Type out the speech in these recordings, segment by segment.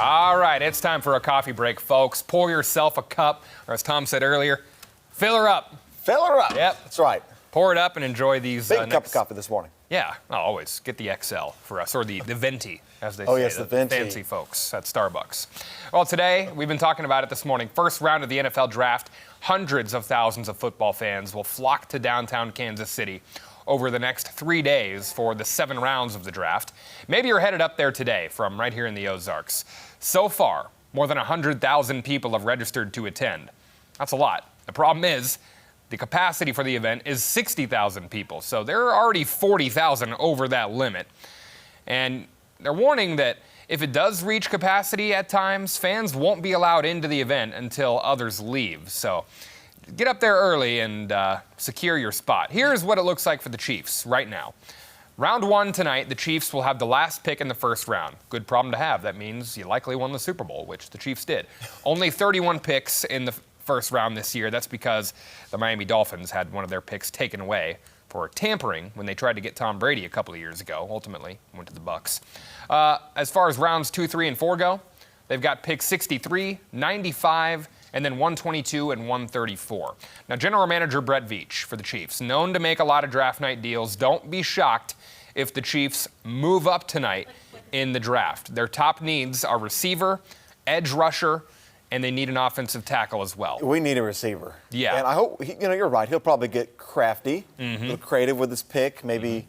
All right, it's time for a coffee break, folks. Pour yourself a cup, or as Tom said earlier, fill her up. Fill her up. Yep. That's right. Pour it up and enjoy these. Big cup of coffee this morning. Yeah, always. Get the XL for us, or the Venti, as they say. Oh, yes, the Venti. Fancy folks at Starbucks. Well, today, we've been talking about it this morning. First round of the NFL draft, hundreds of thousands of football fans will flock to downtown Kansas City over the next 3 days for the 7 rounds of the draft. Maybe you're headed up there today from right here in the Ozarks. So far, more than 100,000 people have registered to attend. That's a lot. The problem is, the capacity for the event is 60,000 people, so there are already 40,000 over that limit. And they're warning that if it does reach capacity at times, fans won't be allowed into the event until others leave. So get up there early and secure your spot. Here's what it looks like for the Chiefs right now. Round 1 tonight, the Chiefs will have the last pick in the first round. Good problem to have. That means you likely won the Super Bowl, which the Chiefs did. Only 31 picks in the first round this year. That's because the Miami Dolphins had one of their picks taken away for tampering when they tried to get Tom Brady a couple of years ago. Ultimately, went to the Bucs. As far as rounds 2, 3, and 4 go, they've got picks 63, 95, and then 122 and 134. Now, General Manager Brett Veach for the Chiefs, known to make a lot of draft night deals. Don't be shocked if the Chiefs move up tonight in the draft. Their top needs are receiver, edge rusher, and they need an offensive tackle as well. We need a receiver. Yeah. And I hope, you're right. He'll probably get crafty, a little creative with his pick. Maybe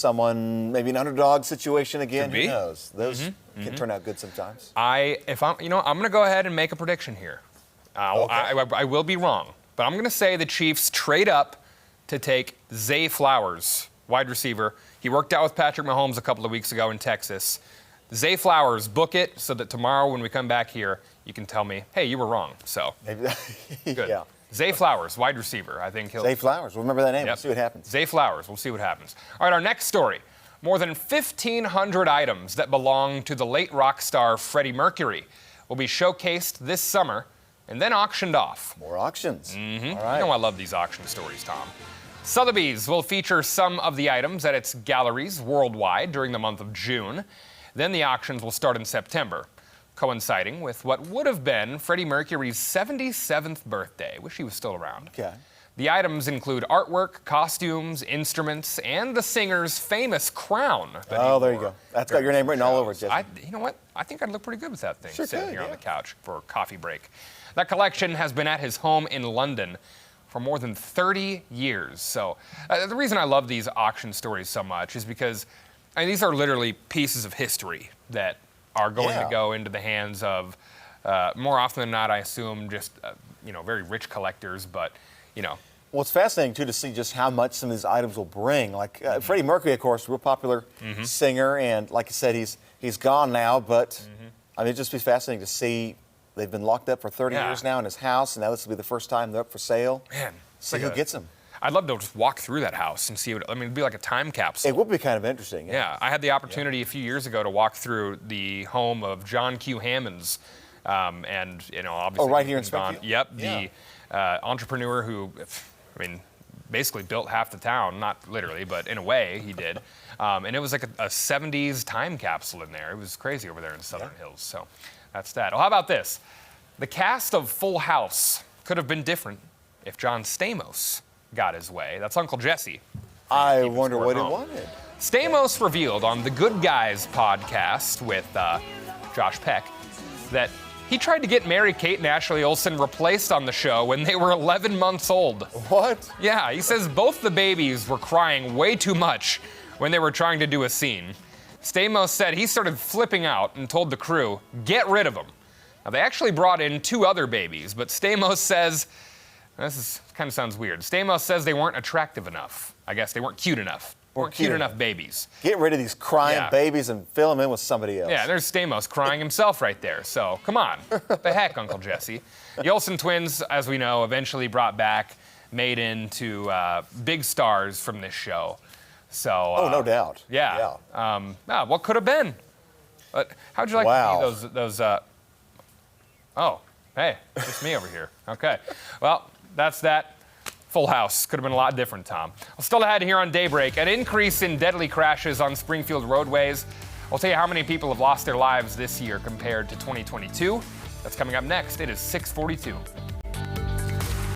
maybe an underdog situation again. Who knows? Those can turn out good sometimes. I'm going to go ahead and make a prediction here. Okay. I will be wrong, but I'm going to say the Chiefs trade up to take Zay Flowers, wide receiver. He worked out with Patrick Mahomes a couple of weeks ago in Texas. Zay Flowers, book it so that tomorrow when we come back here, you can tell me, hey, you were wrong. So, Maybe good. Yeah. Zay Flowers, wide receiver. I think he'll. Zay Flowers. Remember that name. Yep. We'll see what happens. Zay Flowers. We'll see what happens. All right, our next story. More than 1,500 items that belong to the late rock star Freddie Mercury will be showcased this summer and then auctioned off. More auctions. All right. You know I love these auction stories, Tom. Sotheby's will feature some of the items at its galleries worldwide during the month of June. Then the auctions will start in September, coinciding with what would have been Freddie Mercury's 77th birthday. Wish he was still around. Okay. The items include artwork, costumes, instruments, and the singer's famous crown. Oh, there you go. That's got your name written all over it, Jesse. You know what? I think I'd look pretty good with that thing sitting here on the yeah. couch for a coffee break. That collection has been at his home in London for more than 30 years. So the reason I love these auction stories so much is because these are literally pieces of history that are going to go into the hands of, more often than not, I assume, just, very rich collectors, but, Well, it's fascinating, too, to see just how much some of these items will bring. Like Freddie Mercury, of course, real popular singer, and like I said, he's gone now, but it'd just be fascinating to see. They've been locked up for 30 years now in his house, and now this will be the first time they're up for sale. Man, see who gets them. I'd love to just walk through that house and see what, it'd be like a time capsule. It would be kind of interesting. Yeah, I had the opportunity a few years ago to walk through the home of John Q. Hammond's, and, obviously. Oh, right here in he's gone. Springfield? Yep, the entrepreneur who, basically built half the town, not literally, but in a way he did. And it was like a 70s time capsule in there. It was crazy over there in the Southern Hills. So that's that. Well, how about this? The cast of Full House could have been different if John Stamos got his way. That's Uncle Jesse. I wonder what he wanted. Stamos revealed on the Good Guys podcast with Josh Peck that he tried to get Mary-Kate and Ashley Olsen replaced on the show when they were 11 months old. What? Yeah, he says both the babies were crying way too much when they were trying to do a scene. Stamos said he started flipping out and told the crew, get rid of them. Now, they actually brought in 2 other babies, but Stamos says, kind of sounds weird. Stamos says they weren't attractive enough. I guess they weren't cute enough. Weren't cute enough babies. Get rid of these crying babies and fill them in with somebody else. Yeah, there's Stamos crying himself right there. So, come on. What the heck, Uncle Jesse? The Olsen twins, as we know, eventually brought back, made into big stars from this show. So. No doubt. Yeah. What could have been? How'd you like to see those? Oh, hey, just me over here. Okay. Well, that's that. Full House. Could have been a lot different, Tom. Well, still ahead here on Daybreak. An increase in deadly crashes on Springfield roadways. I'll tell you how many people have lost their lives this year compared to 2022. That's coming up next. It is 6:42.